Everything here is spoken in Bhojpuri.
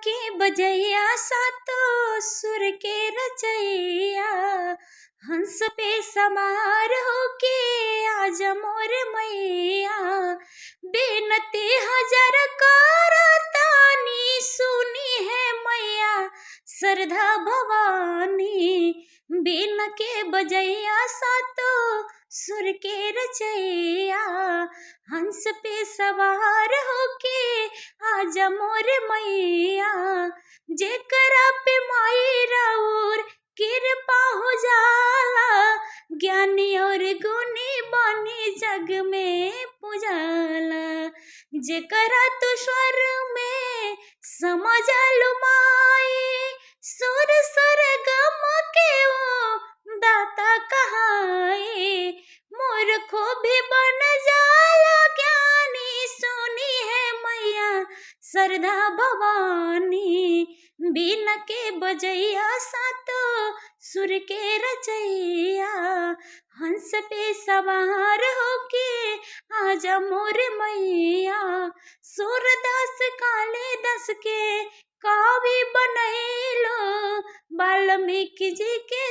के बजैया सातो सुर के रचैया, हंस पे सवार होके आज मोर मैया। बेनती हजार करतानी सुनी है मैया श्रद्धा भवानी। बीन के बजैया सातो सुर के रचैया, हंस पे सवार होके आजा मोर मैया। जेकरा पे माई राउर कृपा हो जाला, ज्ञानी और गुणी बनी जग में पुजाला। जेकरा तू स्वर में समझलु माई, सुर सुर गम के वो दाता कहाए। मूर्खो भी बन जाला ज्ञानी सुनी है मैया श्रद्धा भवानी। बीन के बजैया सातो सुर के रचैया, हंस पे सवार होके आजा मोर मैया। सूरदास कालिदास के काव्य बनैलो, वाल्मीकि जी के